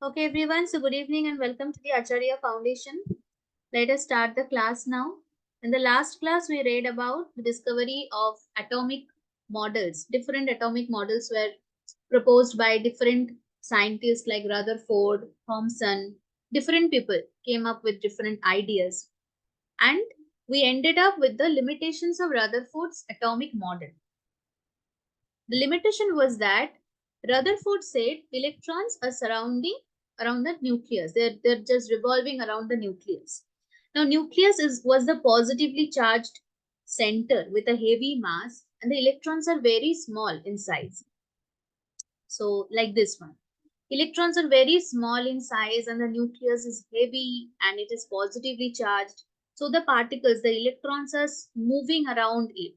Okay, everyone. So, good evening and welcome to the Acharya Foundation. Let us start the class now. In the last class, we read about the discovery of atomic models. Different atomic models were proposed by different scientists like Rutherford, Thomson. Different people came up with different ideas. And we ended up with the limitations of Rutherford's atomic model. The limitation was that Rutherford said electrons are surrounding around the nucleus. They're just revolving around the nucleus. Now, nucleus was the positively charged center with a heavy mass, and the electrons are very small in size. So, like this one. Electrons are very small in size, and the nucleus is heavy and it is positively charged. So, the particles, the electrons are moving around it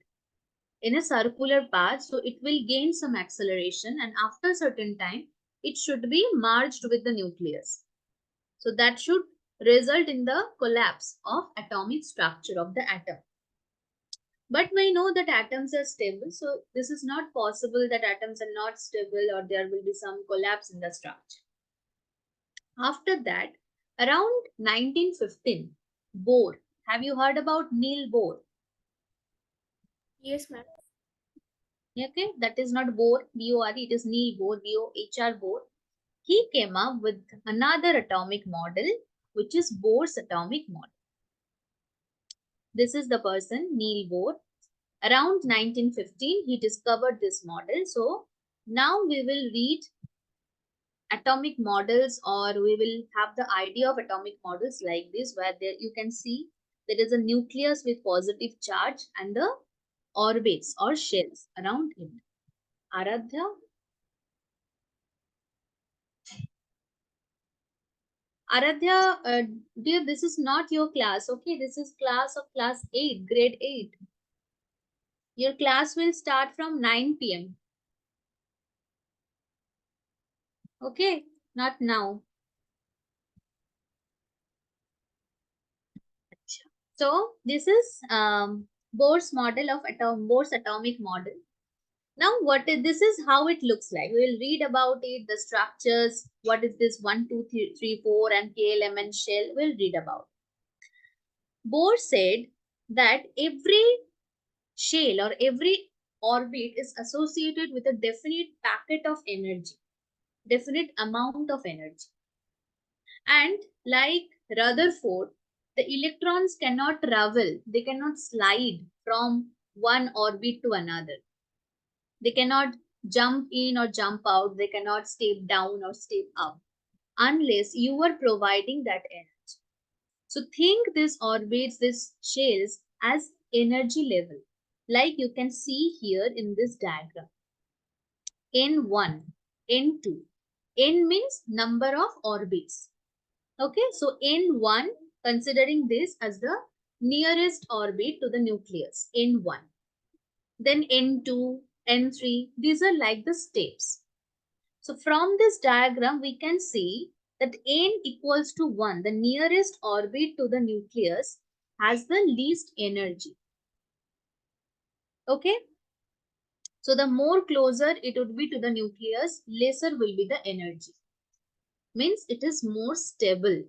in a circular path, so it will gain some acceleration, and after a certain time it should be merged with the nucleus, so that should result in the collapse of atomic structure of the atom. But we know that atoms are stable, so this is not possible that atoms are not stable or there will be some collapse in the structure. After that, around 1915, Bohr, have you heard about Neil Bohr? Yes, ma'am. Okay, that is not Bohr, B-O-R-E, it is Neil Bohr, B-O-H-R Bohr. He came up with another atomic model, which is Bohr's atomic model. This is the person, Neil Bohr. Around 1915, he discovered this model. So now we will read atomic models, or we will have the idea of atomic models like this, where there you can see there is a nucleus with positive charge and the orbits or shells around it. Aradhya? Aradhya, dear, this is not your class, okay? This is class of class 8, grade 8. Your class will start from 9 p.m. Okay? Not now. So, this is Bohr's model of Bohr's atomic model. Now, this is how it looks like. We will read about it, the structures, what is this 1, 2, 3, 4, and K element shell. We'll read about. Bohr said that every shell or every orbit is associated with a definite packet of energy, definite amount of energy. And like Rutherford, the electrons cannot travel, they cannot slide from one orbit to another. They cannot jump in or jump out, they cannot step down or step up unless you are providing that energy. So think this orbits, this shells as energy level, like you can see here in this diagram. N1, N2. N means number of orbits. Okay, so N1, considering this as the nearest orbit to the nucleus, N1. Then N2, N3, these are like the steps. So from this diagram, we can see that N equals to 1, the nearest orbit to the nucleus, has the least energy. Okay, so the more closer it would be to the nucleus, lesser will be the energy. Means it is more stable.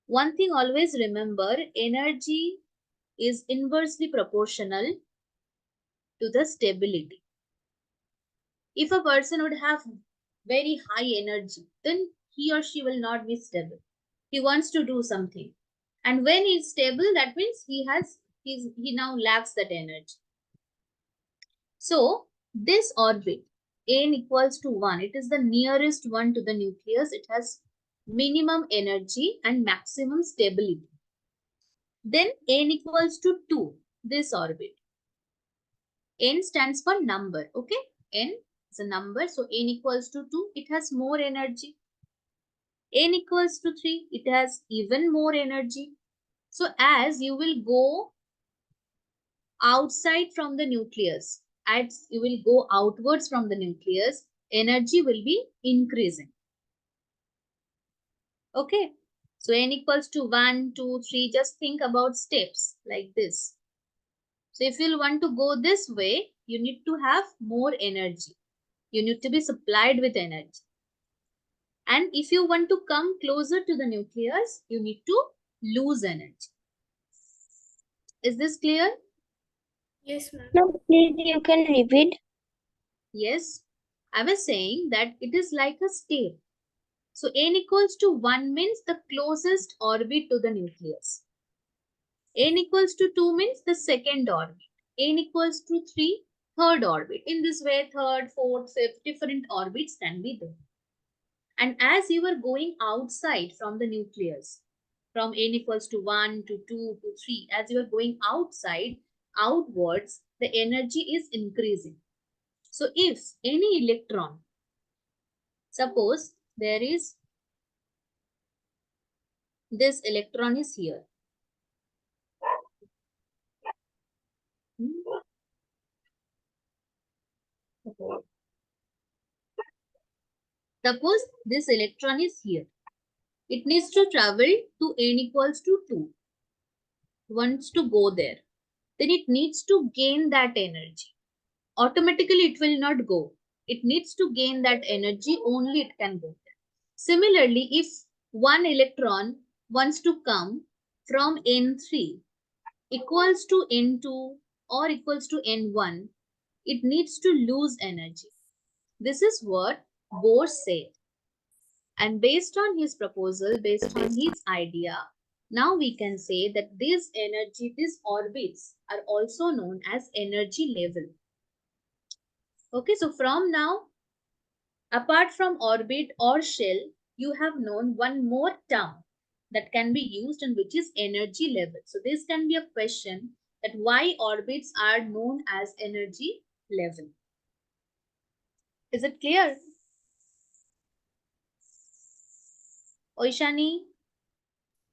One thing always remember, energy is inversely proportional to the stability. If a person would have very high energy, then he or she will not be stable. He wants to do something. And when he's stable, that means he now lacks that energy. So this orbit, n equals to 1, it is the nearest one to the nucleus. It has minimum energy and maximum stability. Then n equals to 2, this orbit. N stands for number, okay? N is a number, so n equals to 2, it has more energy. N equals to 3, it has even more energy. So as you will go outside from the nucleus, as you will go outwards from the nucleus, energy will be increasing. Okay, so n equals to 1, 2, 3, just think about steps like this. So if you want to go this way, you need to have more energy. You need to be supplied with energy. And if you want to come closer to the nucleus, you need to lose energy. Is this clear? Yes, ma'am. No, please, you can repeat. Yes. I was saying that it is like a step. So n equals to 1 means the closest orbit to the nucleus. N equals to 2 means the second orbit. N equals to 3, third orbit. In this way, third, fourth, fifth, different orbits can be there. And as you are going outside from the nucleus, from n equals to 1 to 2 to 3, as you are going outside, outwards, the energy is increasing. So if any electron, suppose there is this electron is here. Suppose this electron is here. It needs to travel to n equals to 2. Wants to go there. Then it needs to gain that energy. Automatically it will not go. It needs to gain that energy, only it can go there. Similarly, if one electron wants to come from n3 equals to n2 or equals to n1, it needs to lose energy. This is what Bohr said. And based on his proposal, based on his idea, now we can say that this energy, these orbits are also known as energy level. Okay, so from now, apart from orbit or shell, you have known one more term that can be used, and which is energy level. So this can be a question that why orbits are known as energy level. Is it clear? Oishani?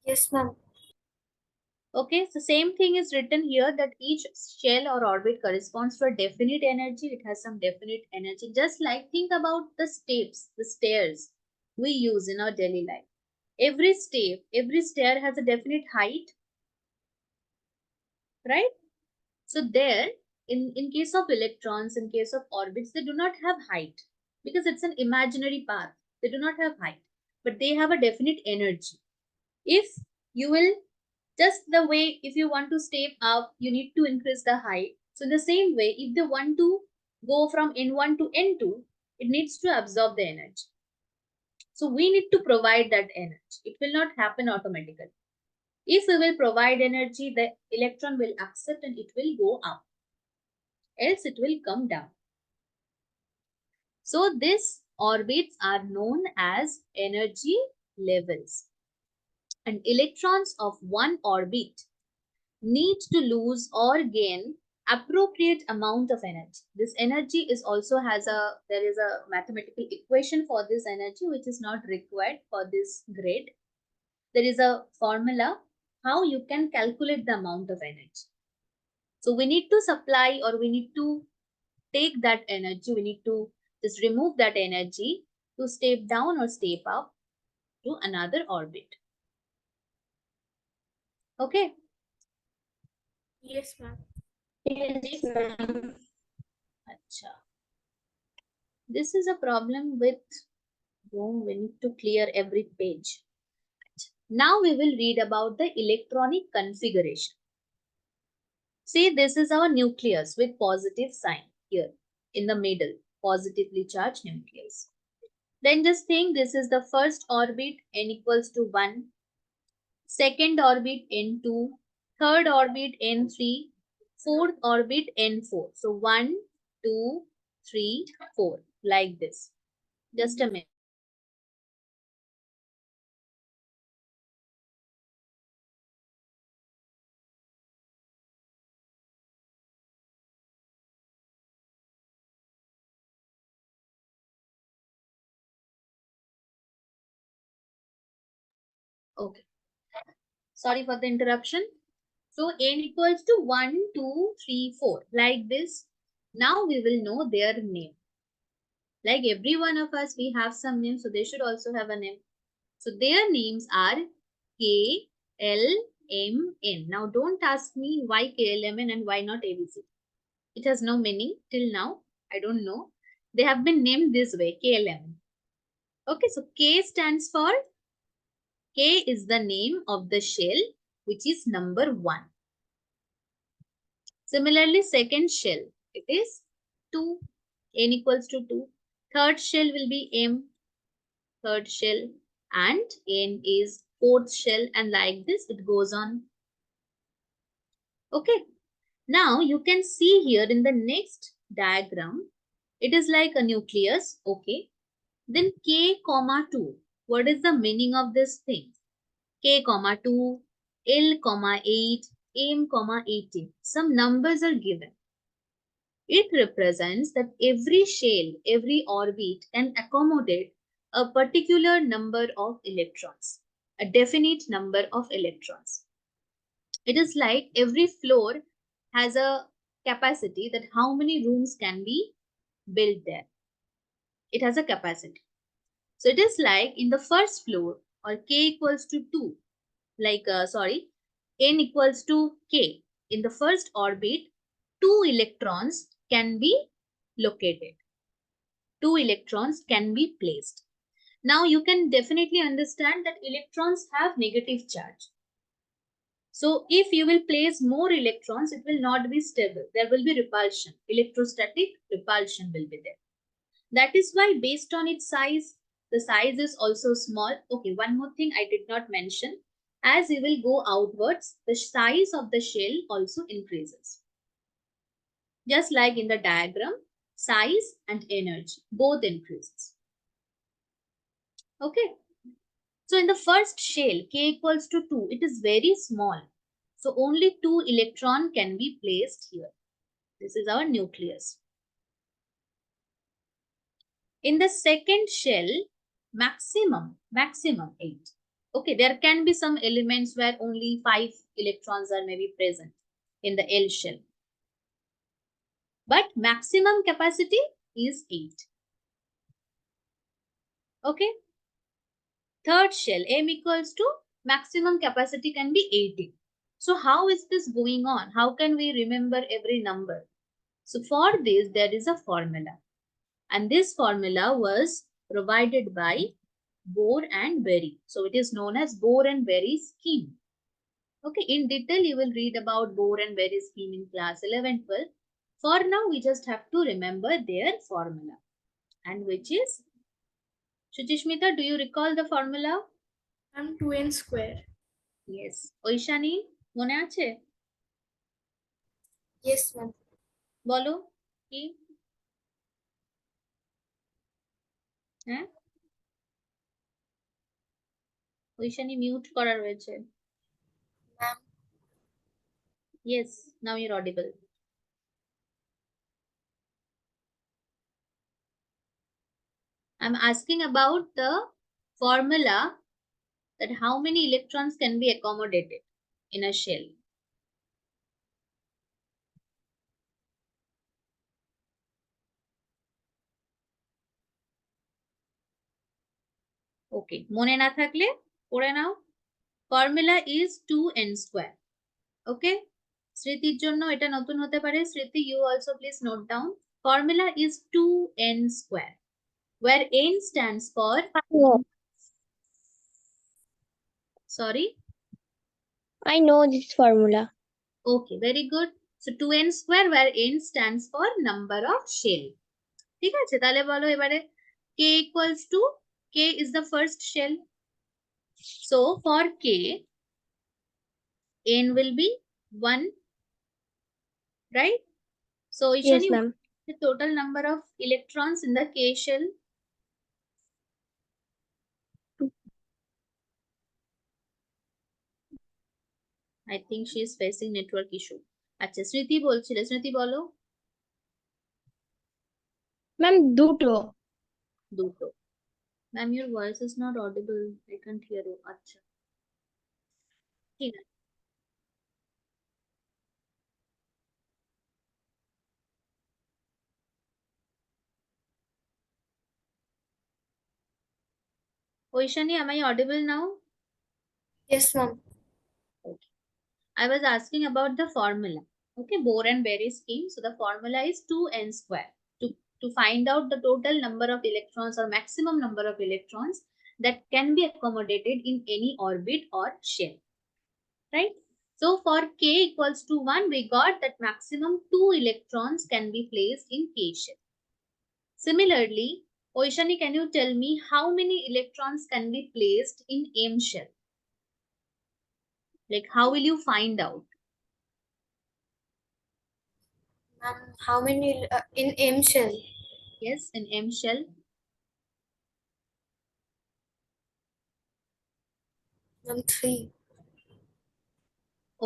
Yes, ma'am. Okay, so same thing is written here, that each shell or orbit corresponds to a definite energy. It has some definite energy. Just like think about the steps, the stairs we use in our daily life. Every step, every stair has a definite height, right? So there, in case of electrons, in case of orbits, they do not have height because it's an imaginary path. They do not have height, but they have a definite energy. If you will, just the way, if you want to step up, you need to increase the height. So in the same way, if they want to go from n1 to n2, it needs to absorb the energy. So we need to provide that energy. It will not happen automatically. If we will provide energy, the electron will accept and it will go up. Else it will come down. So these orbits are known as energy levels. And electrons of one orbit need to lose or gain appropriate amount of energy. This energy is also there is a mathematical equation for this energy which is not required for this grade. There is a formula how you can calculate the amount of energy. So we need to supply, or we need to take that energy, we need to just remove that energy to step down or step up to another orbit. Okay. Yes, ma'am. Yes, ma'am. Acha. This is a problem with, we need to clear every page. Now we will read about the electronic configuration. See, this is our nucleus with positive sign here in the middle, positively charged nucleus. Then just think this is the first orbit, n equals to 1, second orbit n2, third orbit n3, fourth orbit n4. So 1, 2, 3, 4, like this. Just a minute. Okay. Sorry for the interruption. So n equals to 1, 2, 3, 4, like this. Now we will know their name. Like every one of us, we have some name, so they should also have a name. So their names are K, L, M, N. Now don't ask me why K, L, M, N and why not ABC. It has no meaning till now. I don't know. They have been named this way, K, L, M. Okay, so K stands for, K is the name of the shell, which is number 1. Similarly, second shell, it is 2, n equals to 2. Third shell will be m, third shell, and n is fourth shell, and like this it goes on. Okay, now you can see here in the next diagram, it is like a nucleus. Okay, then K comma 2. What is the meaning of this thing? K comma 2, L comma 8, M comma 18. Some numbers are given. It represents that every shell, every orbit can accommodate a particular number of electrons, a definite number of electrons. It is like every floor has a capacity that how many rooms can be built there. It has a capacity. So it is like in the first floor, or K equals to 2, like n equals to K. In the first orbit, 2 electrons can be located. 2 electrons can be placed. Now you can definitely understand that electrons have negative charge. So if you will place more electrons, it will not be stable. There will be repulsion. Electrostatic repulsion will be there. That is why based on its size, the size is also small. Okay, one more thing I did not mention. As you will go outwards, the size of the shell also increases. Just like in the diagram, size and energy both increases. Okay. So in the first shell, K equals to 2, it is very small. So only 2 electron can be placed here. This is our nucleus. In the second shell, maximum 8. Okay, there can be some elements where only 5 electrons are maybe present in the L shell. But maximum capacity is 8. Okay. Third shell, M equals to maximum capacity can be 18. So how is this going on? How can we remember every number? So for this, there is a formula. And this formula was provided by Bohr and Berry. So it is known as Bohr and Berry scheme. Okay, in detail, you will read about Bohr and Berry scheme in class 11, 12. For now, we just have to remember their formula. And which is, Shuchishmita, do you recall the formula? 2n square. Yes. Oishani, মনে আছে? Yes, ma'am. বলো কি? হ্যাঁ? ওইশানি mute করা রয়েছে। Ma'am. Yes, now you're audible. I'm asking about the formula that how many electrons can be accommodated in a shell. Okay, মনে না থাকলে পড়ে নাও। Formula is 2n square. Okay, স্মৃতির জন্য এটা নতুন হতে পারে। স্মৃতি, you also please note down. Formula is 2n square, where n stands for, sorry? I know this formula. Okay, very good. So 2n square, where n stands for number of shell. ঠিক আছে, তাহলে বলো এবারে K equals to, K is the first shell. So for K, n will be 1, right? So Yes, Ishani, ma'am. the total number of electrons in the K shell? I think she is facing network issue. আচ্ছা, স্মৃতি বলছিলে, স্মৃতি বলো। Ma'am, দুটো। দুটো। Ma'am, your voice is not audible. I can't hear you. আচ্ছা, ঠিক আছে। Oishani, am I audible now? Yes, ma'am. Okay. I was asking about the formula. Okay, Bohr and Berry scheme. So the formula is 2n square. to find out the total number of electrons or maximum number of electrons that can be accommodated in any orbit or shell, right? So for k equals to 1, we got that maximum 2 electrons can be placed in k shell. Similarly, Oishani, can you tell me how many electrons can be placed in M shell? Like, how will you find out? Ma'am, how many in M shell? Yes, in M shell. Ma'am, 3.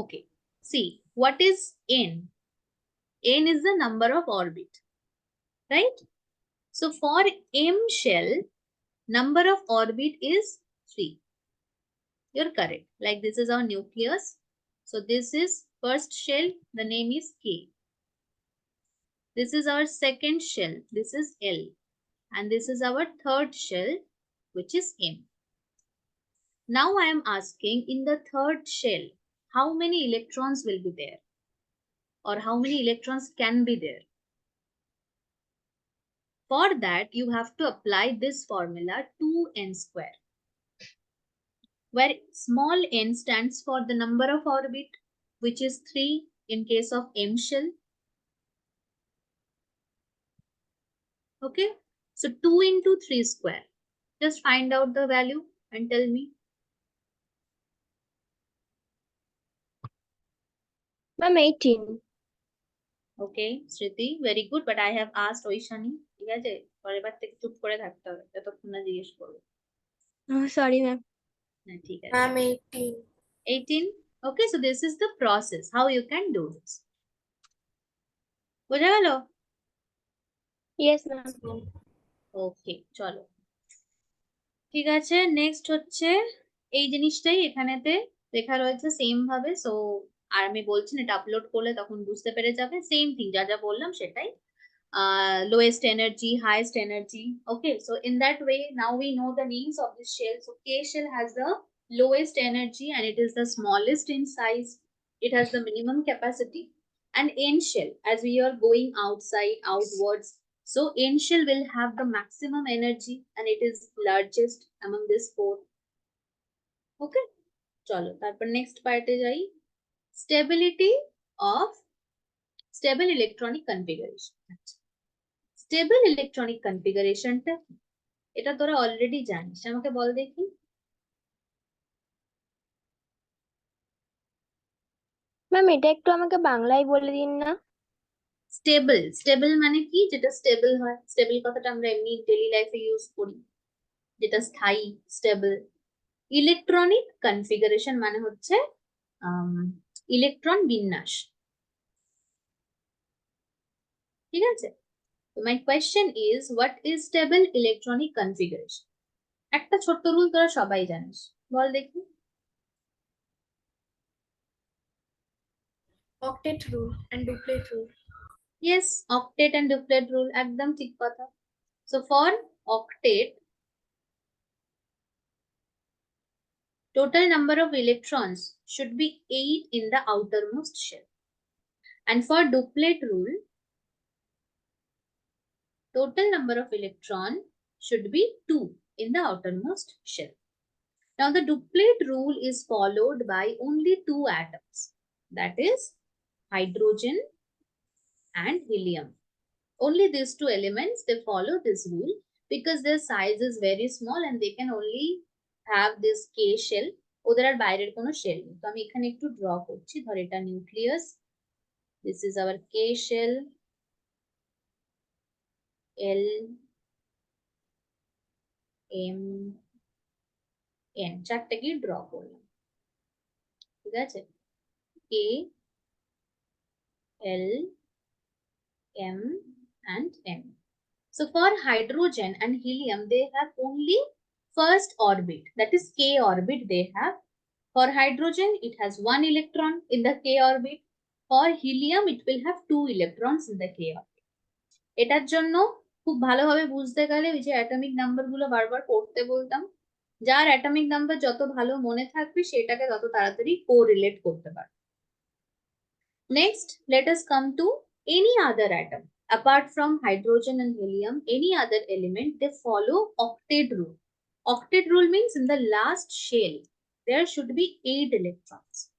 Okay. See, what is N? N is the number of orbit, right? So for M shell, number of orbit is 3. You're correct. Like, this is our nucleus. So this is first shell. The name is K. This is our second shell. This is L. And this is our third shell, which is M. Now I am asking, in the third shell, how many electrons will be there? Or how many electrons can be there? For that, you have to apply this formula 2n square, where small n stands for the number of orbit, which is 3 in case of M shell. Okay, so 2 into 3 square. Just find out the value and tell me. Ma'am, 18. Okay, Shriti, very good. But I have asked Oishani. ঠিক আছে, পরের বার থেকে চুপ করে থাকতে হবে, যতক্ষণ না জিজ্ঞেস করবো। Oh, sorry, ma'am. হ্যাঁ, ঠিক আছে। Ma'am, 18. 18. Okay, so this is the process how you can do this. বোঝা গেল? Yes, ma'am. ওকে, চলো। ঠিক আছে, নেক্সট হচ্ছে এই জিনিসটাই এখানেতে লেখা রয়েছে সেম ভাবে। সো আর আমি বলছি না, এটা আপলোড করলে তখন বুঝতে পেরে যাবে। সেম থিং, যা যা বললাম সেটাই। Lowest energy, highest energy. Okay, so in that way, now we know the names of this shell. So K shell has the lowest energy and it is the smallest in size. It has the minimum capacity. And N shell, as we are going outside, outwards, so N shell will have the maximum energy and it is largest among these 4. Okay, chalo, tarpor next part e jai. Stability of stable electronic configuration. Stable electronic কনফিগারেশনটা কি? এটা তোরা already জানিস, আমাকে বল দেখি। Ma'am, এটা একটু আমাকে বাংলায় বলে দিন না। স্টেবল, স্টেবল মানে কি? যেটা স্টেবল হয়। স্টেবল কথাটা আমরা এমনি ডেইলি লাইফে ইউজ করি, যেটা স্থায়ী, স্টেবল। ইলেকট্রনিক কনফিগারেশন মানে হচ্ছে ইলেকট্রন বিন্যাস। ঠিক আছে, তো my question is, what is stable electronic configuration? একটা ছোট্ট রুল তোরা সবাই জানিস, বল দেখি। Octet rule and duplet rule. Yes, octet and duplet rule, একদম ঠিক কথা। So for octet, total number of electrons should be 8 in the outermost shell. And for duplet rule, total number of electron should be 2 in the outermost shell. Now the duplet rule is followed by only 2 atoms, that is hydrogen and helium. Only these 2 elements, they follow this rule because their size is very small and they can only have this K shell. ওদের আর বাইরের কোনো shell নেই। তো আমি এখানে একটু draw করছি। ধর এটা nucleus, this is our K shell, L, M, N, চারটাকে ড্র করলাম। ঠিক আছে, K, L, M and N. So for hydrogen and helium, they have only first orbit, that is K orbit they have. For hydrogen, it has 1 electron in the K orbit. For helium, it will have 2 electrons in the K orbit. এটার জন্য খুব ভালোভাবে বুঝতে গেলে ওই যে atomic number গুলো বারবার পড়তে বলতাম। যার অ্যাটমিক নাম্বার যত ভালো মনে থাকবে সেটাকে তত তাড়াতাড়ি কোরিলেট করতে পারবে। Next, let us come to any other atom. Apart from hydrogen and helium, any other element, they follow octet rule. Octet rule means in the last shell, there should be 8 electrons.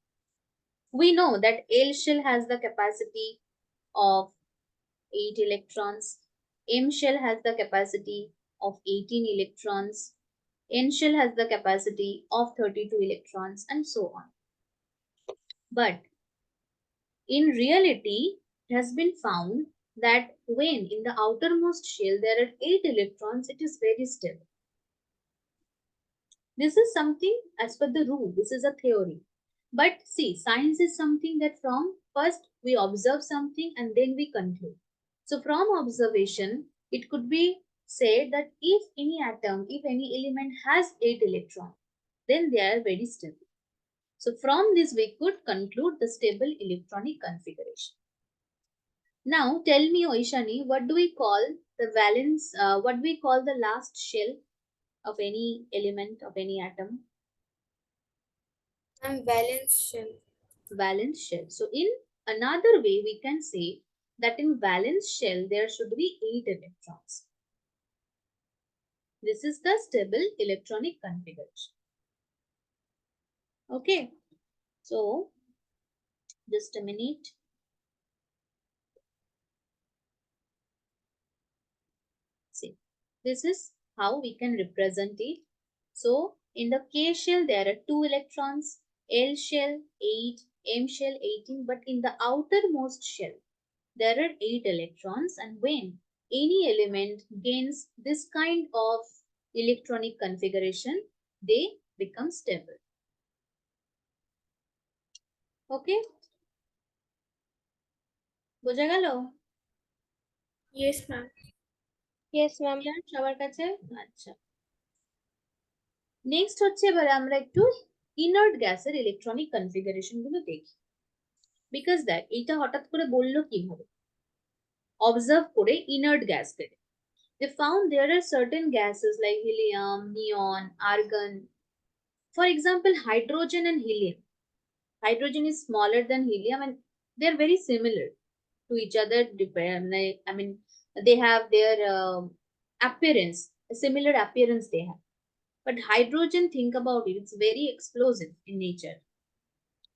We know that L shell has the capacity of 8 electrons. M shell has the capacity of 18 electrons. N shell has the capacity of 32 electrons, and so on. But in reality, it has been found that when in the outermost shell there are 8 electrons, it is very stable. This is something as per the rule. This is a theory. But see, science is something that from first we observe something and then we conclude. So from observation, it could be said that if any atom, if any element has 8 electrons, then they are very stable. So from this we could conclude the stable electronic configuration. Now tell me, Oishani, what do we call the valence, what do we call the last shell of any element, of any atom? Valence shell. Valence shell. So in another way, we can say that in valence shell, there should be 8 electrons. This is the stable electronic configuration. Okay. So just a minute. See, this is how we can represent it. So in the K shell, there are 2 electrons, L shell 8, M shell 18, but in the outermost shell, there are 8 electrons, and when any element gains this kind of electronic configuration, they become stable. Okay? বোঝা গেল? Yes, ma'am. Yes, ma'am. সবার কাছে? আচ্ছা। Next হচ্ছে এবারে আমরা একটু inert গ্যাসের ইলেকট্রনিক কনফিগারেশন গুলো দেখি। বিকজ দেখ এইটা হঠাৎ করে বললো কিভাবে? অবজার্ভ করে ইনার্ট গ্যাস থেকে। They found there are certain gases like helium, neon, argon. For example, hydrogen and helium. Hydrogen is smaller than helium and they're very similar to each other. I mean, they have their appearance, a similar appearance they have. But hydrogen, think about it, it's very explosive in nature.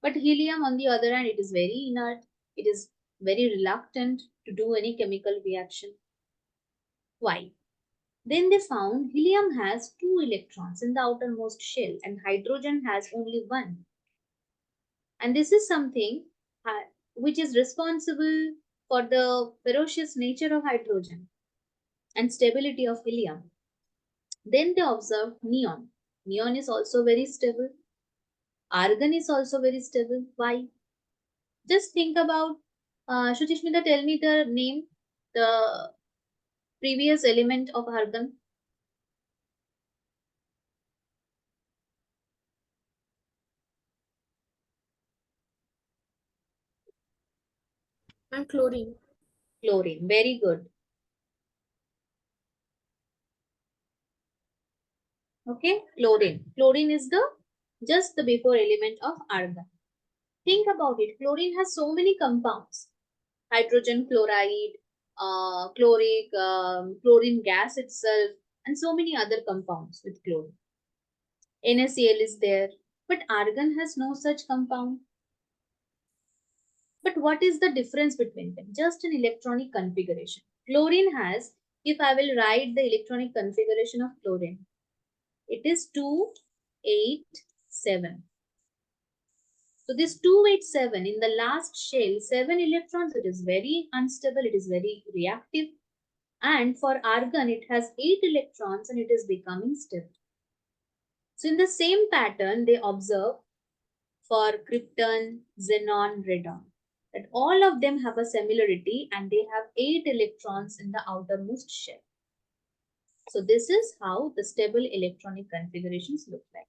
But helium, on the other hand, it is very inert. It is very reluctant to do any chemical reaction. Why? Then they found helium has 2 electrons in the outermost shell and hydrogen has only 1. And this is something which is responsible for the ferocious nature of hydrogen and stability of helium. Then they observed neon. Neon is also very stable. Argon is also very stable. Why? Just think about, Shuchishmita, tell me the name, the previous element of argon. And chlorine. Chlorine. Very good. Okay, chlorine. Chlorine is the just the before element of argon. Think about it. Chlorine has so many compounds. Hydrogen chloride, chlorine gas itself, and so many other compounds with chlorine. NaCl is there, but argon has no such compound. But what is the difference between them? Just an electronic configuration. Chlorine has, if I will write the electronic configuration of chlorine, it is 287. So this 287 in the last shell, 7 electrons, it is very unstable, it is very reactive. And for argon, it has 8 electrons and it is becoming stable. So in the same pattern, they observe for krypton, xenon, radon, that all of them have a similarity and they have 8 electrons in the outermost shell. So this is how the stable electronic configurations look like.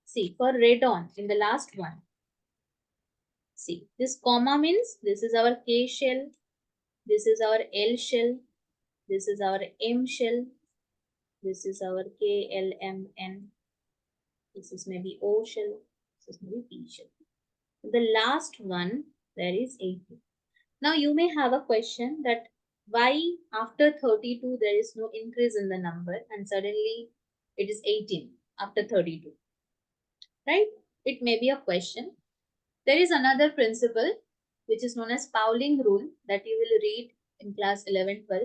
See, for radon, in the last one, see, this comma means this is our K shell, this is our L shell, this is our M shell, this is our KLMN, this is maybe O shell, this is maybe P shell. The last one, there is 8. Now you may have a question that Why after 32 there is no increase in the number and suddenly it is 18 after 32, right? It may be a question. There is another principle which is known as Pauling rule that you will read in class 11, 12,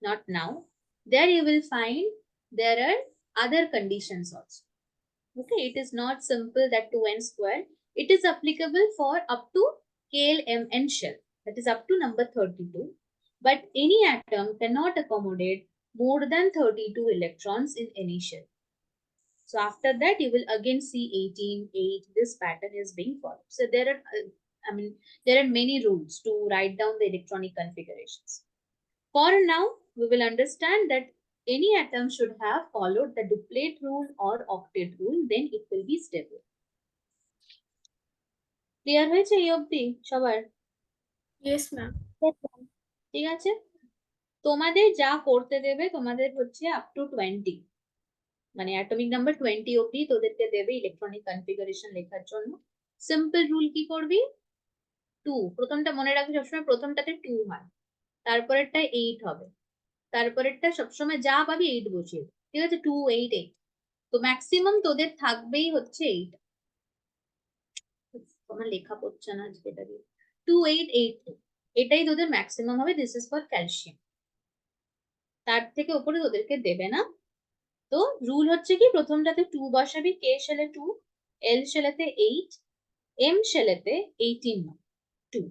not now. There you will find there are other conditions also. Okay, it is not simple that 2n square. It is applicable for up to KLMN shell, that is up to number 32. But any atom cannot accommodate more than 32 electrons in any shell. So after that, you will again see 18, 8. This pattern is being followed. So there are, there are many rules to write down the electronic configurations. For now, we will understand that any atom should have followed the duplet rule or octet rule, then it will be stable. Clear হয়েছে এই অবধি সবার? Yes, ma'am. ঠিক আছে, তোমাদের যা করতে দেবে তোমাদের হচ্ছে আপ টু 20, মানে অ্যাটমিক নাম্বার 20 অবধি তোদেরকে দেবে ইলেকট্রনিক কনফিগারেশন লেখার জন্য। সিম্পল রুল কি করবি, 2, প্রথমটা মনে রাখবি সবসময় প্রথমটাতে 2 হয়, তারপরেরটা 8 হবে, তারপরেরটা সবসময় যা পাবি 8 বসিয়ে, ঠিক আছে? 2, 8, 8। তো ম্যাক্সিমাম তোদের থাকবেই হচ্ছে 8। তোমার লেখা পড়ছে না যেটা দিয়ে 2, 8, 8, 2, এটাই তোদের ম্যাক্সিমাম হবে। দিস ইজ ফর ক্যালসিয়াম, তার থেকে উপরে তোদেরকে দেবে না। তো রুল হচ্ছে কি, প্রথমটাতে 2 বসাবি, কে শেলে 2, এল শেলেতে 8, এম শেলেতে 18 নয় 2।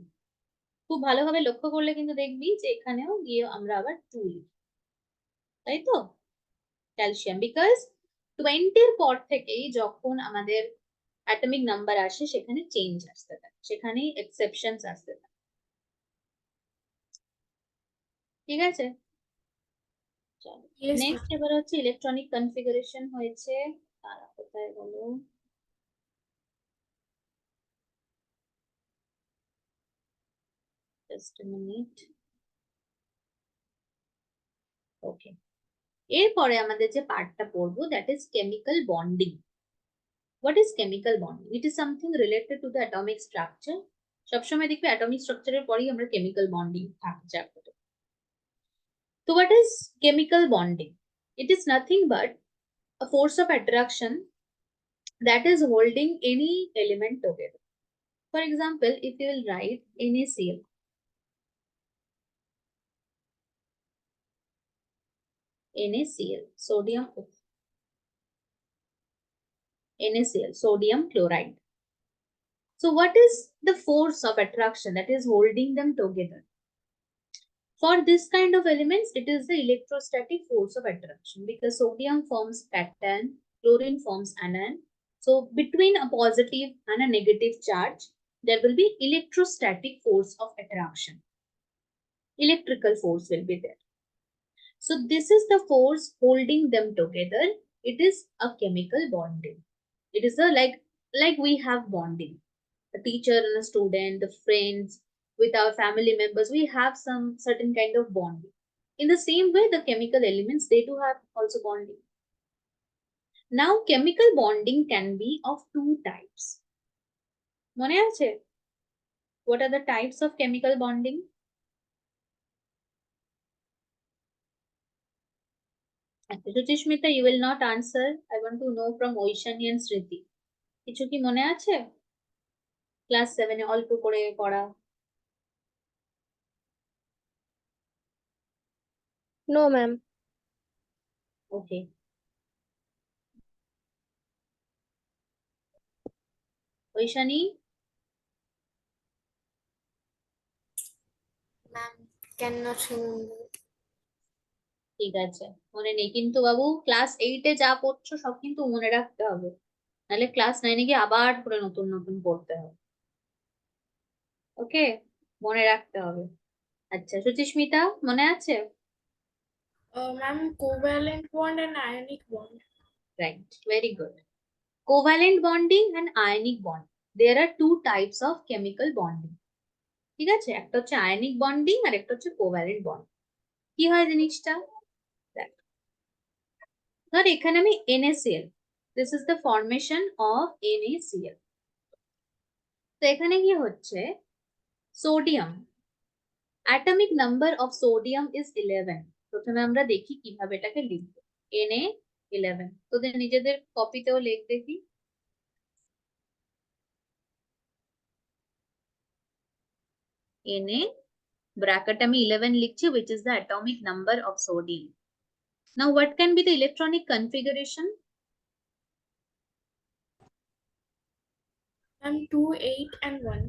খুব ভালোভাবে লক্ষ্য করলে কিন্তু দেখবি যে এখানেও গিয়ে আমরা আবার 2 লিখি, তাই তো? ক্যালসিয়াম, বিকজ 20 পর থেকেই যখন আমাদের অ্যাটমিক নাম্বার আসে সেখানে চেঞ্জ আসতে থাকে, সেখানে এক্সেপশনস আসতে থাকে, ঠিক আছে? Yes, নেক্সট এবার হচ্ছে ইলেকট্রনিক কনফিগারেশন হয়েছে, তারা কোথায় বলো? Just a minute. ওকে, এরপরে আমাদের যে পার্টটা পড়বো that is chemical bonding. What is chemical bonding? It is something related to the atomic structure. সবসময় দেখবে অ্যাটমিক স্ট্রাকচারের পরেই আমরা কেমিক্যাল বন্ডিং থাকছে। So what is chemical bonding? It is nothing but a force of attraction that is holding any element together. For example, if you will write NaCl, NaCl, NaCl, sodium chloride. So what is the force of attraction that is holding them together? For this kind of elements, it is the electrostatic force of attraction, because sodium forms cation, chlorine forms anion. So between a positive and a negative charge, there will be electrostatic force of attraction. Electrical force will be there. So this is the force holding them together. It is a chemical bonding. It is a like we have bonding. A teacher and a student, the friends, with our family members, we have some certain kind of bonding. In the same way, the chemical elements, they do have also bonding. Now, chemical bonding can be of 2 types. মনে আছে? What are the types of chemical bonding? Suchishmita, you will not answer. I want to know from Oishani and Sriti. কিছু কি মনে আছে? Class 7 এ অল্প করে পড়া। No, ma'am. Okay. Oishani? Ma'am, cannot remember. ঠিক আছে, মনে নেই কিন্তু বাবু, ক্লাস 8 এ যা পড়ছো সব কিন্তু মনে রাখতে হবে, নাহলে ক্লাস 9 এ গিয়ে আবার করে নতুন নতুন পড়তে হবে। ওকে, মনে রাখতে হবে। আচ্ছা, সুচিস্মিতা মনে আছে? Ma'am, covalent bond and ionic bond. Right, very good. Covalent bonding and ionic bond, there are 2 types of chemical bonding. ঠিক আছে, একটা হচ্ছে আয়নিক বন্ডিং আর একটা হচ্ছে কোভ্যালেন্ট বন্ড। কি হয় জিনিসটা? দেখ, ধর এখানে আমি NaCl, this is the formation of NaCl. তো এখানে কি হচ্ছে, sodium Atomic number of sodium is 11. প্রথমে আমরা দেখি কিভাবে এটাকে লিখবো। Na11 তোদের নিজেদের কপিতেও লেখ দেখি। Na bracket আমি 11 লিখছি, which is the atomic number of sodium. Now what can be the electronic configuration? Ma'am, 2, 8 and 1.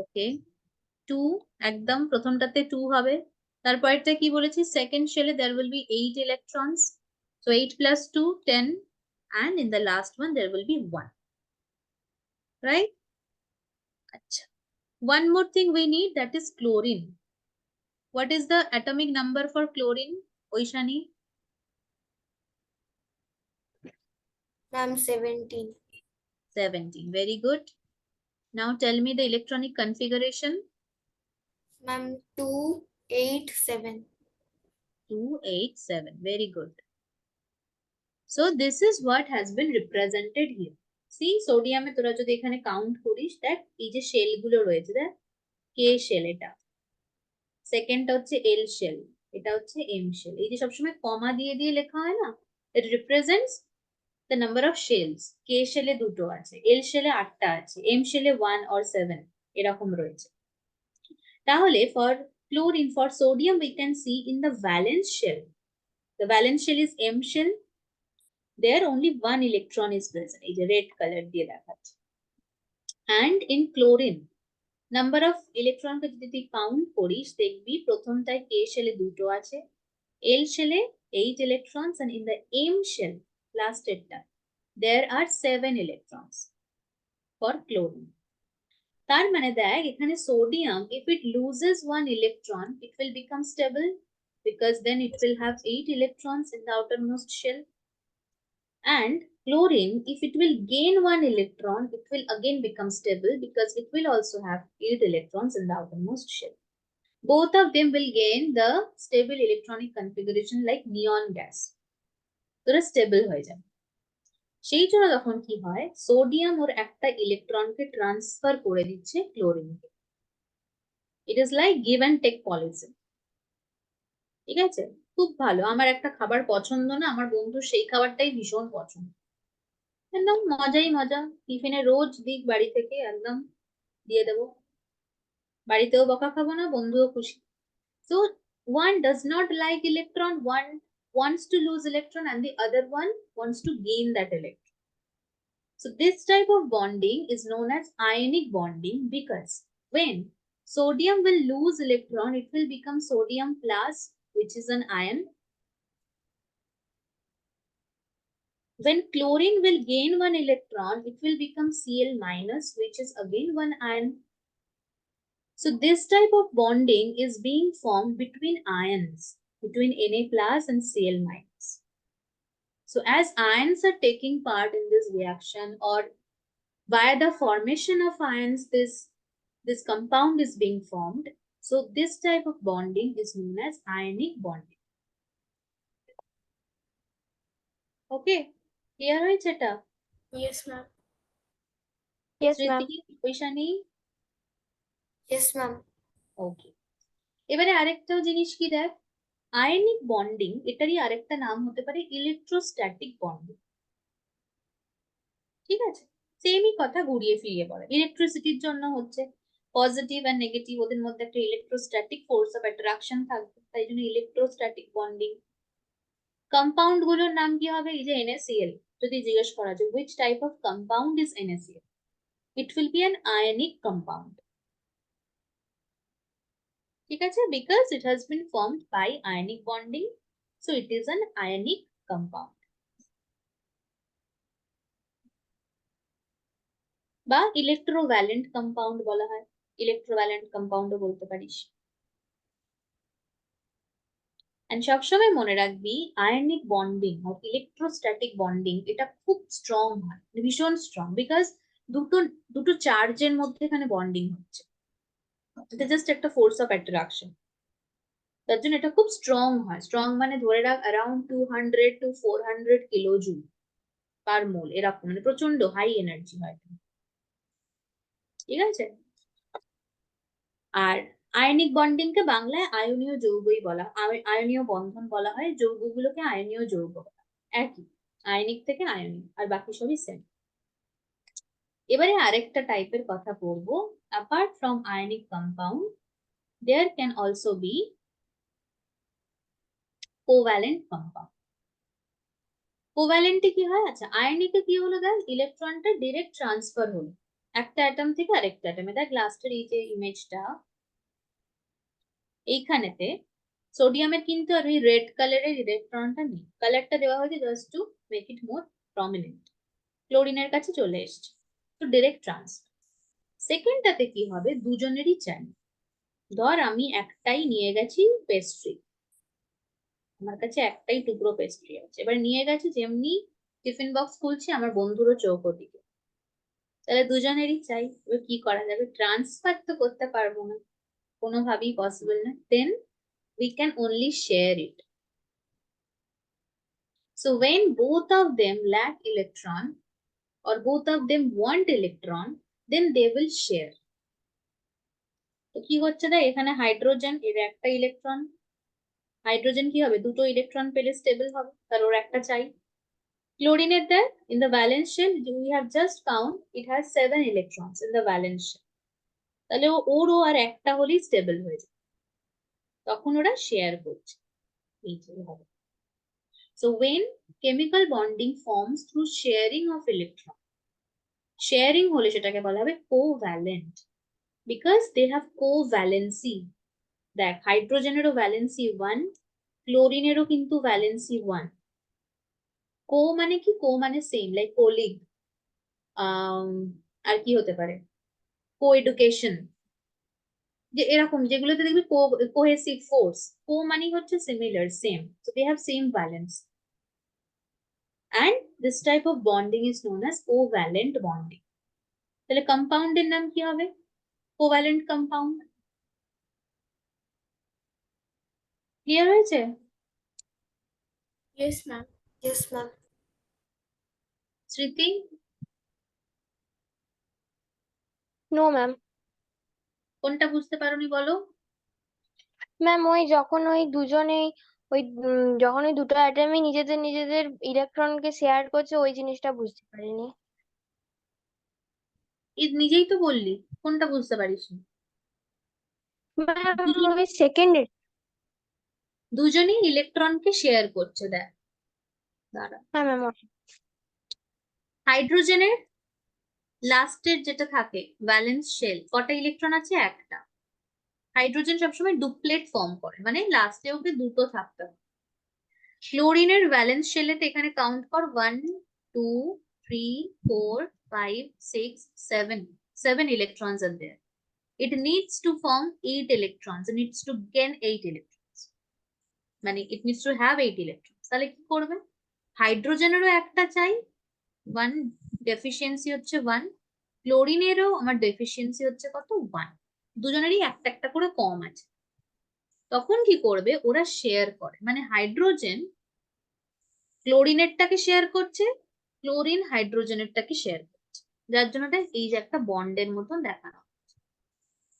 Okay, 2 একদম প্রথমটাতে 2 হবে। তারপরটা কি বলেছি, second শেলে there will be 8 electrons, so 8 plus 2 10, and in the last one there will be 1, right? Acha. One more thing we need, that is chlorine. What is the atomic number for chlorine, Oishani? Ma'am, 17. 17, very good. Now tell me the electronic configuration. Ma'am, 2, 8, 7. 2 8 7, very good. So this is what has been represented here. See, sodium এ তোরা যদি এখানে count করিস, দেখ এই যে shell গুলো রয়েছে, দেখ কে শেল, এটা সেকেন্ডটা হচ্ছে এল শেল, এটা হচ্ছে এম শেল। এই যে সবসময় কমা দিয়ে দিয়ে লেখা হয় না, it represents the number of shells. কে শেলে দুটো আছে, এল শেলে 8টা আছে, এম শেলে 1 or 7 এরকম রয়েছে। তাহলে for chlorine, for sodium we can see in the valence shell. The valence shell is M shell. There only one electron is present. এই যে red color দিয়ে দেখাচ্ছে। And in chlorine, number of electron কে যদি তুই count করিস, দেখবি প্রথমটায় K shell এ দুটো আছে, L shell A 8 electrons, and in the M shell, last এটা, there are 7 electrons for chlorine. তার মানে দেখ এখানে sodium, if it loses one electron, it will become stable, because then it will have 8 electrons in the outermost shell. And chlorine, if it will gain one electron, it will again become stable, because it will also have 8 electrons in the outermost shell. Both of them will gain the stable electronic configuration like neon gas. তোরা stable হয়ে যাবে। সেই জন্য তখন কি হয়, sodium ওর একটা ইলেকট্রনকে transfer করে দিচ্ছে ক্লোরিনকে। It is like give and take policy. ঠিক আছে, খুব ভালো। আমার একটা খাবার পছন্দ না, আমার বন্ধু সেই খাবারটাই ভীষণ পছন্দ, একদম মজাই মজা, টিফিনে রোজ দিক বাড়ি থেকে একদম দিয়ে দেবো, বাড়িতেও বকা খাবো না, বন্ধুও খুশি। So one does not like electron, one wants to lose electron, and the other one wants to gain that electron. So this type of bonding is known as ionic bonding, because when sodium will lose electron, it will become sodium plus, which is an ion. When chlorine will gain one electron, it will become Cl minus, which is again one ion. So this type of bonding is being formed between ions, between Na plus and Cl minus. So as ions are taking part in this reaction, or via the formation of ions, this compound is being formed. So this type of bonding is known as ionic bonding. Okay, clear হয়েছে এটা? Yes, ma'am. Yes, ma'am. Sriti, Oishani? Yes, ma'am. ওকে, এবারে আরেকটা জিনিস কি দেখ, ionic bonding, এটারই আরেকটা নাম হতে পারে ইলেকট্রোস্ট্যাটিক বন্ডিং। ঠিক আছে, সেমই কথা ঘুরিয়ে ফিরিয়ে বলে। ইলেকট্রিসিটির জন্য হচ্ছে পজিটিভ আর নেগেটিভ, ওদের মধ্যে একটা ইলেকট্রোস্ট্যাটিক ফোর্স অফ অ্যাট্রাকশন থাকবে, তাই জন্য ইলেকট্রোস্ট্যাটিক বন্ডিং। কম্পাউন্ড গুলোর নাম কি হবে, এই যে NaCl, যদি জিজ্ঞেস করা যায় which type of compound is NaCl, it will be an ionic compound. ঠিক আছে, because it has been formed by ionic bonding, so it is an ionic compound. বা ইলেকট্রোভ্যালেন্ট কম্পাউন্ড বলা হয়, ইলেকট্রোভ্যালেন্ট কম্পাউন্ডও বলতে পারিস। এন্ড সবসময় মনে রাখবি, আয়নিক বন্ডিং আর ইলেকট্রোস্ট্যাটিক বন্ডিং এটা খুব স্ট্রং হয়, ভীষণ স্ট্রং, বিকজ দুটো দুটো চার্জের মধ্যে এখানে বন্ডিং হচ্ছে, এটা জাস্ট একটা ফোর্স অফ অ্যাট্রাকশন, তার জন্য এটা খুব স্ট্রং হয়। স্ট্রং মানে ধরে রাখ অ্যারাউন্ড 200 to 400 কিলোজুল পার মোল, এরকম, মানে প্রচন্ড হাই এনার্জি হয়। ঠিক আছে, আর আয়নিক বন্ডিং কে বাংলায় আয়নীয় যৌগই বলা, আয়নীয় বন্ধন বলা হয়, যৌগগুলোকে আয়নীয় যৌগ বলা হয়। একই, আয়নিক থেকে আয়নীয়, আর বাকি সবই সেম। এবারে আরেকটা টাইপের কথা বলবো। Apart from ionic compound there can also be covalent compound. কোভ্যালেন্টে কি হয়, আচ্ছা আয়নিকে কি হলো দেখ, ইলেকট্রনটা ডিরেক্ট ট্রান্সফার হলো একটা অ্যাটম থেকে আরেকটা অ্যাটমে। দেখ লাস্টের এই যে ইমেজটা, এইখানেতে সোডিয়ামের কিন্তু আর ওই রেড কালারের ইলেকট্রনটা নেই, কালারটা দেওয়া হয়েছে just to make it more prominent. ক্লোরিনের কাছে চলে এসছে, তো ডিরেক্ট ট্রান্সফার। সেকেন্ডটাতে কি হবে, দুজনেরই চাই। ধর আমি একটাই নিয়ে গেছি পেস্ট্রি, আমার কাছে একটাই টুকরো পেস্ট্রি আছে, এবার নিয়ে গেছি, যেমনি টিফিন বক্স খুলছি আমার বন্ধুরও চোখ ওদিকে, তাহলে দুজনেরই চাই। এবার কি করা যাবে, ট্রান্সফার তো করতে পারবো না, কোনোভাবেই পসিবল না, দেন we can only share it. So when both of them lack electron or both of them want electron, then they will share. তো কি হচ্ছে না, এখানে হাইড্রোজেন, এর একটা ইলেকট্রন, হাইড্রোজেন কি হবে, দুটো ইলেকট্রন পেলে স্টেবল হবে, তার ওর একটা চাই। ক্লোরিনের দেখ, in the valence shell we have just found it has 7 electrons in the valence shell, তাহলে ওরও আর একটা হলেই স্টেবল হয়ে যায়, তখন ওরা শেয়ার করছে, এই যে হবে। So when chemical bonding forms through sharing of electron, sharing হলে সেটাকে বলা হবে covalent, because they have covalency. দেখ হাইড্রোজেনেরও ভ্যালেন্সি 1, ক্লোরিনেরও কিন্তু ভ্যালেন্সি 1। কো মানে কি, কো মানে সেম, লাইক কোলিগ, আর কি হতে পারে, কো এডুকেশন, যে এরকম যেগুলোতে দেখবি কোহেসিভ ফোর্স, কো মানে হচ্ছে similar, same, so they have same valence. And this type of bonding is known as covalent bonding. তাহলে কম্পাউন্ডের নাম কি হবে, কোভ্যালেন্ট কম্পাউন্ড। ক্লিয়ার হয়েছে? Yes, ma'am. Yes, ma'am. স্মৃতি, নো ম্যাম। কোনটা বুঝতে পারোনি বলো? ম্যাম ওই যখন ওই দুজনেই যখন ওই দুটো অ্যাটমই নিজেদের নিজেদের ইলেকট্রনকে শেয়ার করছে, ওই জিনিসটা বুঝতে পারিনি। এই নিজেই তো বললি, কোনটা বুঝতে পারিসনি? ম্যাম দুজনেই, ওই সেকেন্ড। দুজনেই ইলেকট্রনকে শেয়ার করছে, দেখ দাঁড়া। হ্যাঁ ম্যাম। হাইড্রোজেনের লাস্টের যেটা থাকে ভ্যালেন্স শেল, কটা ইলেকট্রন আছে, একটা। হাইড্রোজেন সবসময় ডুপ্লেট ফর্ম করে, মানে লাস্টে ওকে দুটো থাকতে হবে। ক্লোরিনের ভ্যালেন্স শেলেতে এখানে কাউন্ট কর, 1 2 3 4 5 6 7, 7 electrons are there. It needs to form 8 electrons, it needs to gain 8 electrons, মানে it needs to have 8 electrons। তাহলে কি করবে, হাইড্রোজেনেরও একটা চাই, 1 ডেফিসিয়েন্সি হচ্ছে 1, ক্লোরিনেরও আমার ডেফিসিয়েন্সি হচ্ছে কত, 1, দুজনেরই একটা একটা করে কম আছে। তখন কি করবে, ওরা শেয়ার করে, মানে হাইড্রোজেন ক্লোরিনেরটাকে শেয়ার করছে, ক্লোরিন হাইড্রোজেনেরটাকে শেয়ার করছে, যার জন্য এই যে একটা বন্ডের মতন দেখানো,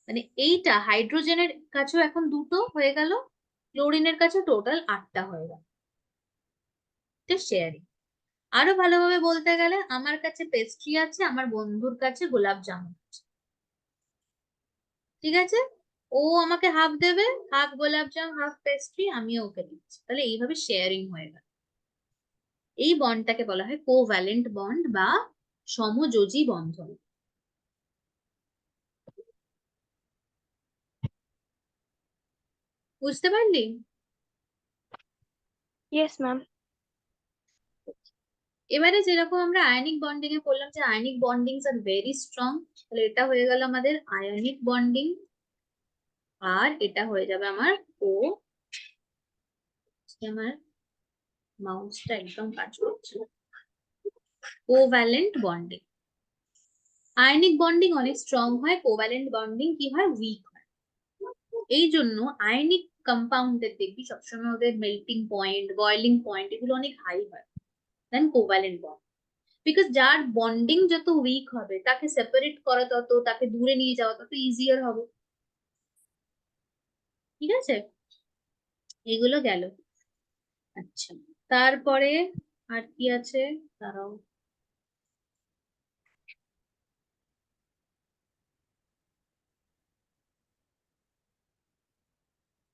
মানে এইটা হাইড্রোজেনের কাছেও এখন দুটো হয়ে গেল, ক্লোরিনের কাছে টোটাল 8টা হয়ে গেল, শেয়ারিং। আরো ভালোভাবে বলতে গেলে, আমার কাছে পেস্ট্রি আছে, আমার বন্ধুর কাছে গোলাপ জামুন আছে, ঠিক আছে, ও আমাকে হাফ দেবে, হাফ গোলাপ জাম হাফ পেস্ট্রি, আমিও ওকে দিচ্ছি, তাহলে এইভাবে শেয়ারিং হয়ে গেল। এই বন্ডটাকে বলা হয় কোভ্যালেন্ট বন্ড বা সমযোজী বন্ধন। বুঝতে পারলি? Yes ma'am. এবারে যেরকম আমরা আয়নিক বন্ডিং এ বললাম যে ionic bondings are very strong, তাহলে এটা হয়ে গেল আমাদের আয়নিক বন্ডিং, আর এটা হয়ে যাবে আমার আমার মাউসটা একদম কাজ করছে না, কোভ্যালেন্ট বন্ডিং। আয়নিক বন্ডিং অনেক স্ট্রং হয়, কোভ্যালেন্ট বন্ডিং কি হয়, উইক হয়। এই জন্য আয়নিক কম্পাউন্ডের দেখবি সবসময় ওদের মেল্টিং পয়েন্ট, বয়লিং পয়েন্ট এগুলো অনেক হাই হয় দেন কোভ্যালেন্ট বন্ড, বিকজ যার বন্ডিং যত উইক হবে তাকে সেপারেট করা তত, তাকে দূরে নিয়ে যাওয়া তত ইজিয়ার হবে। ঠিক আছে, এগুলো গেল। আচ্ছা, তারপরে আর কি আছে দাঁড়াও।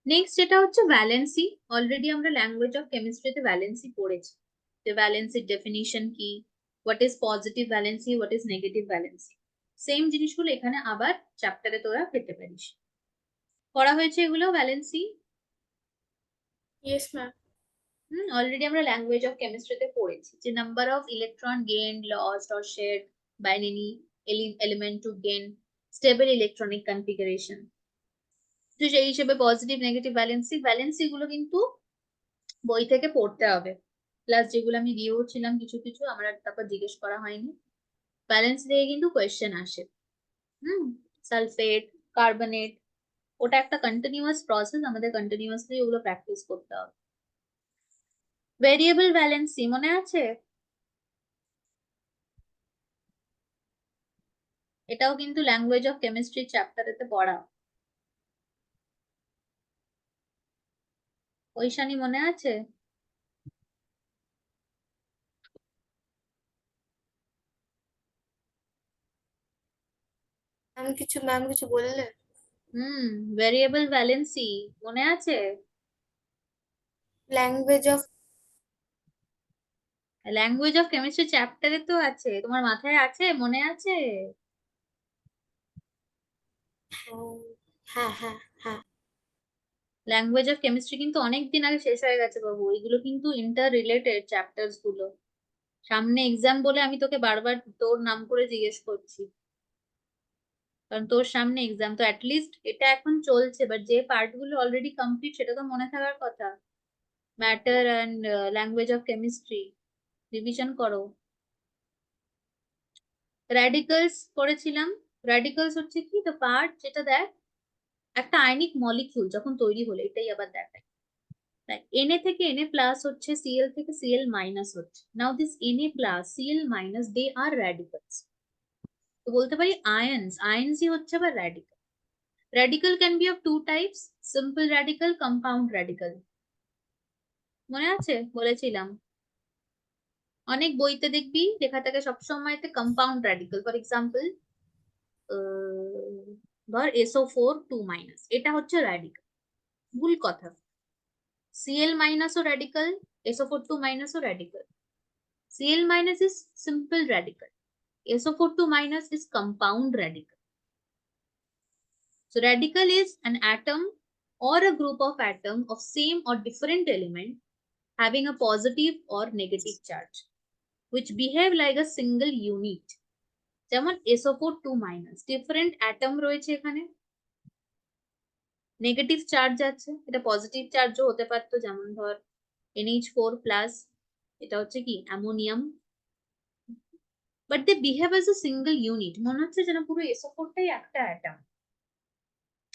নেক্সট যেটা হচ্ছে ভ্যালেন্সি। অলরেডি আমরা ল্যাঙ্গুয়েজ অফ কেমিস্ট্রিতে ভ্যালেন্সি পড়েছি, যে ভ্যালেন্সির ডেফিনিশন কি, what is positive valency, what is negative valency. Same জিনিসগুলো এখানে আবার চ্যাপ্টারে তোরা পেতে পারিস। পড়া হয়েছে এগুলো ভ্যালেন্সি? Yes, ma'am. অলরেডি আমরা ল্যাঙ্গুয়েজ অফ কেমিস্ট্রিতে পড়েছি যে number of electron gain, lost or shared by any element to gain stable electronic configuration. তো সেই হিসেবে পজিটিভ নেগেটিভ ভ্যালেন্সি, ভ্যালেন্সি গুলো কিন্তু বই থেকে পড়তে হবে। প্লাস যেগুলো আমি দিয়েও ছিলাম কিছু কিছু, আমার তারপর জিজ্ঞেস করা হয়নি, ব্যালেন্স দিয়ে কিন্তু কোয়েশ্চেন আসে। সালফেট, কার্বনেট, ওটা একটা কন্টিনিউয়াস প্রসেস, আমাদের কন্টিনিউয়াসলি ওগুলো প্র্যাকটিস করতে হবে। ভেরিয়েবল ভ্যালেন্সি মনে আছে? এটাও কিন্তু ল্যাঙ্গুয়েজ অফ কেমিস্ট্রি চ্যাপ্টারেতে পড়া। ঐশানী মনে আছে? ম্যাম কিছু বললে? ভেরিয়েবল ভ্যালেন্সি মনে আছে? Language of language of chemistry চ্যাপ্টারে তো আছে, তোমার মাথায় আছে, মনে আছে? হ্যাঁ হ্যাঁ হ্যাঁ। ল্যাঙ্গুয়েজ অফ কেমিস্ট্রি কিন্তু অনেক দিন আগে শেষ হয়ে গেছে বাবু, এগুলো কিন্তু ইন্টার রিলেটেড চ্যাপ্টার্স গুলো। সামনে এক্সাম বলে আমি তোকে বারবার তোর নাম করে জিজ্ঞেস করছি, কারণ তোর সামনে এক্সাম। তো অ্যাটলিস্ট এটা এখন চলছে, বাট যে পার্ট গুলো অলরেডি কমপ্লিট সেটা তো মনে থাকার কথা। Matter and language of chemistry revision করো। র্যাডিক্যালস পড়েছিলাম। র্যাডিক্যালস হচ্ছে কি, দ্য পার্ট যেটা দেখ একটা আয়নিক মলিকিউল যখন তৈরি হলো, এটাই আবার দেখায়। Na থেকে Na প্লাস হচ্ছে, Cl থেকে Cl মাইনাস হচ্ছে। Now this Na plus Cl minus they are radicals. তো বলতে পারি আয়ন্স, আয়ন্সই হচ্ছে আবার radical. Radical can be of two types, simple radical, compound radical. মনে আছে বলেছিলাম? অনেক বইতে দেখবি লেখা থাকে সবসময় কম্পাউন্ড র্যাডিক্যাল। ফর এক্সাম্পল ধর SO4 2 এটা হচ্ছে র্যাডিক্যাল। ভুল কথা। Cl মাইনাস ও র্যাডিক্যাল, SO4 2 ও radical. Cl minus is simple radical. SO4 2 is compound radical. So radical is an atom or a group of atom of same or different element having a positive or negative charge, which behave like a single unit. যেমন SO4 2 different atom রয়েছে এখানে, negative charge আছে, এটা positive চার্জও হতে পারতো, যেমন ধর NH4 প্লাস, এটা হচ্ছে কি ammonium. But they behave as a single unit, মনে হচ্ছে যেন পুরো SO4টাই একটা অ্যাটম।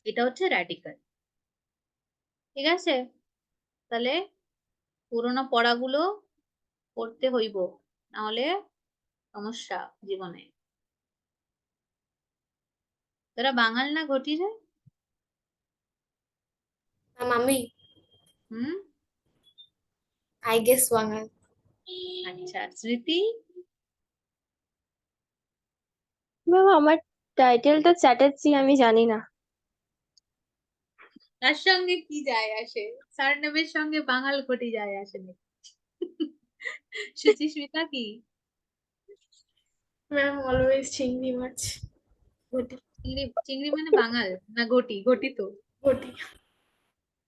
এটা হচ্ছে র্যাডিক্যাল। ঠিক আছে, তাহলে পুরোনো পড়াগুলো পড়তে হইব, নাহলে সমস্যা জীবনে। তোরা বাঙাল না ঘটি রে? ম্যাম আমি হুম। আই গেস বাঙাল। আচ্ছা, স্মৃতি? ম্যাম আমার টাইটেলটা চ্যাটার্জি, আমি জানি না। তার সঙ্গে কি যায় আসে? সারনেমের সঙ্গে বাঙাল ঘটি যায় আসে নাকি? সুচিস্মিতা কি? ম্যাম অলওয়েজ চিংড়ি মাছ। ঘটি। চিংড়ি? চিংড়ি মানে বাঙাল না ঘটি? ঘটি তো ঘটি।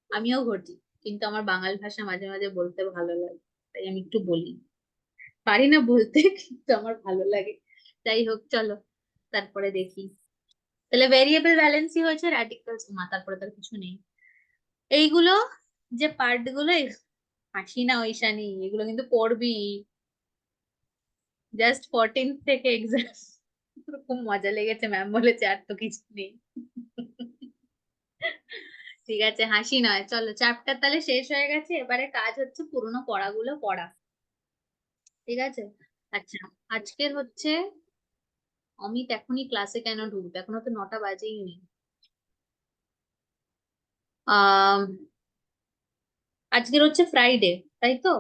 আমিও ঘটি, কিন্তু আমার বাঙাল ভাষা মাঝে মাঝে বলতে ভালো লাগে, তাই আমি একটু বলি। পারি না বলতে, কিন্তু আমার ভালো লাগে। যাই হোক, চলো তারপরে দেখি। তাহলে ভেরিয়েবল ভ্যালেন্সি হয়েছে, র্যাডিক্যালস, তারপরে তার কিছু নেই। এইগুলো যে পার্ট গুলো, হাসি না ঐশানি, এগুলো কিন্তু পড়বি। জাস্ট 14 থেকে এক্সাম। খুব মজা লেগেছে, ম্যাম বলেছে আর তো কিছু নেই। ঠিক আছে, হাসি নয়, চলো চ্যাপ্টার তাহলে শেষ হয়ে গেছে, এবারে কাজ হচ্ছে পুরোনো পড়াগুলো পড়া। ঠিক আছে। আচ্ছা, আজকের হচ্ছে অমিত এখনই ক্লাসে কেন ঢুকবে? এখনো তো 9টা বাজেই নি। আহ আজকের হচ্ছে ফ্রাইডে, তাই তো?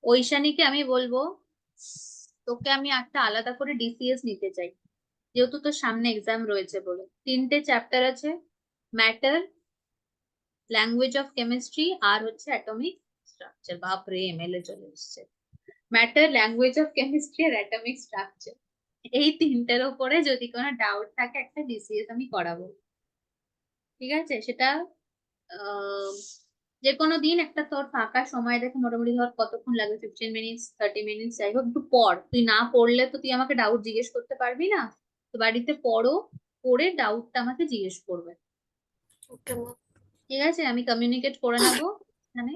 ঐশানীকে আমি বলবো, তোকে আমি একটা আলাদা করে ডিসিএস নিতে চাই, যেহেতু তোর সামনে এক্সাম রয়েছে বলে। 3টে চ্যাপ্টার আছে, ম্যাটার, ল্যাঙ্গুয়েজ অফ কেমিস্ট্রি, আর হচ্ছে অ্যাটমিক স্ট্রাকচার। বাপরে, এমএলএ চলে এসছে। ম্যাটার, ল্যাঙ্গুয়েজ অফ কেমিস্ট্রি আর অ্যাটমিক স্ট্রাকচার, এই 3টের ওপরে যদি কোনো ডাউট থাকে একটা ডিসিএস আমি করাবো, ঠিক আছে? সেটা আহ, যে কোনো দিন একটা তোর ফাঁকা সময় দেখে, মোটামুটি ধর কতক্ষণ লাগবে, 15 মিনিটস 30 মিনিটস, যাই হোক, একটু পড়। তুই না পড়লে তো তুই আমাকে ডাউট জিজ্ঞেস করতে পারবি না। তো বাড়িতে পড়ো, পড়ে ডাউটটা আমাকে জিজ্ঞেস করবে, Okay, ma'am. ঠিক আছে? আমি কমিউনিকেট করে নেবো এখানে।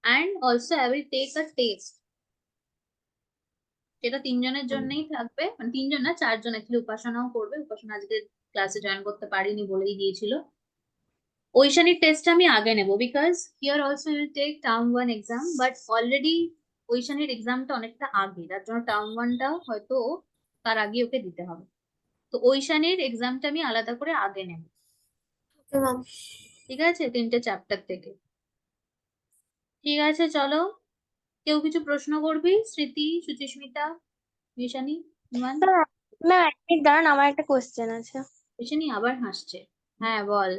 And also I will take a test, সেটা 3জনের জন্যই থাকবে, মানে 3জন না 4জন, অ্যাকচুয়ালি উপাসনাও করবে। উপাসনা আজকে ক্লাসে জয়েন করতে পারিনি, বলেই দিয়েছিল। ঐশানীর টেস্ট আমি আগে নেব, because here also will take term 1 exam, but already ঐশানীর এক্সামটা অনেকটা আগে, তার জন্য টার্ম 1টা হয়তো তার আগে ওকে দিতে হবে। তো ঐশানীর এক্সামটা আমি আলাদা করে আগে নেব, Okay, ma'am. ঠিক আছে? 3টে চ্যাপ্টার থেকে। ঠিক আছে, চলো। কেউ কিছু প্রশ্ন করবি? স্মৃতি, সুচিস্মিতা, ঈশানী, ইমান? ম্যাম এক মিনিট দাঁড়ান, আমার একটা কোশ্চেন আছে। ঈশানী আবার হাসছে। হ্যাঁ, বল।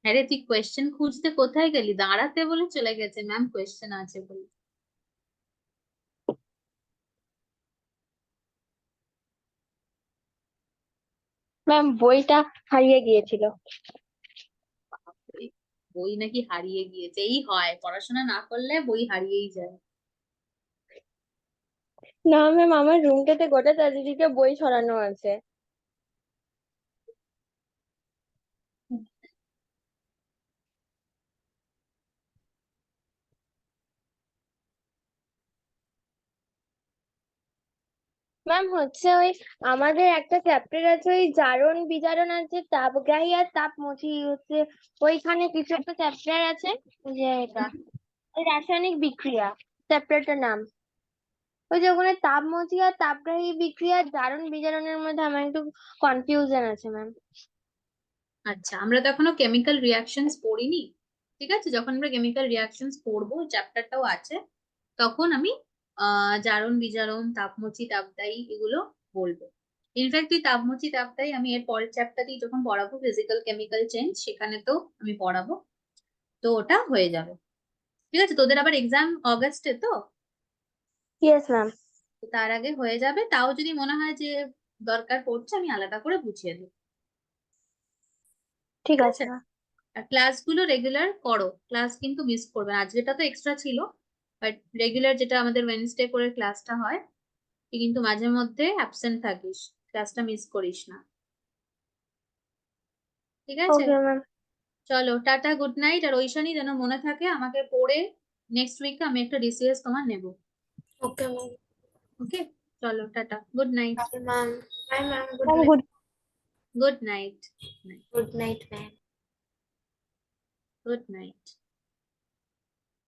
আরে তুই কোয়েশ্চেন খুঁজতে কোথায় গেলি? দাঁড়াতে বলে চলে গেছে, ম্যাম কোয়েশ্চেন আছে বলে। ম্যাম বইটা হারিয়ে গিয়েছিল। বই, বই নাকি হারিয়ে গিয়েছে? এই হয়, পড়াশোনা না করলে বই হারিয়েই যায়। না ম্যাম, আমার রুমটাতে গোটা চারিদিকে বই ছড়ানো আছে। ম্যাম হচ্ছে ওই আমাদের একটা চ্যাপ্টার আছে, ওই জারণ বিজারণ আছে, তাপগ্রাহী আর তাপমোচী হচ্ছে, ওইখানে কিছু একটা চ্যাপ্টার আছে, যে এটা ওই রাসায়নিক বিক্রিয়া চ্যাপ্টারটার নাম। ওই যে ওখানে তাপমোচী আর তাপগ্রাহী বিক্রিয়া জারণ বিজারণের মধ্যে আমার একটু কনফিউশন আছে ম্যাম। আচ্ছা, আমরা তো এখনো কেমিক্যাল রিয়াকশনস পড়িনি, ঠিক আছে? যখন আমরা কেমিক্যাল রিয়াকশনস পড়বো, চ্যাপ্টারটাও আছে, তখন আমি জারণ বিজারণ, তাপমোচী তাপদায়ী এগুলো বলবো। ইনফ্যাক্ট তুই তাপমোচী তাপদায়ী আমি এর পরের চ্যাপ্টারই যখন পড়াবো, ফিজিক্যাল কেমিক্যাল চেঞ্জ, সেখানে তো আমি পড়াবো, তো ওটা হয়ে যাবে, ঠিক আছে? তোদের আবার এক্সাম অগাস্টে তো, ইয়েস ম্যাম। তো তার আগে হয়ে যাবে। তাও যদি মনে হয় যে দরকার পড়ছে, আমি আলাদা করে বুঝিয়ে দেবো, ঠিক ঠিক আছে আছে? ম্যাম। আর ক্লাসগুলো রেগুলার করো, ক্লাস কিন্তু মিস করবে না। আজকেটা তো এক্সট্রা ছিল, বাট রেগুলার যেটা আমাদের ওয়েনসডে করে ক্লাসটা হয়, তুই কিন্তু মাঝে মধ্যে অ্যাবসেন্ট থাকিস, ক্লাসটা মিস করিস না, ঠিক আছে? Okay ma'am. চলো, টাটা, গুড নাইট। আর ঐশানী যেন মনে থাকে আমাকে পড়ে, নেক্সট উইকে আমি একটা ডিসিএস তোমার নেব। Okay, ma'am. ওকে, চলো, tata, good night. Bye, ma'am. Bye, ma'am. Good ma'am night. Good good night. Good night, ma'am. Good night.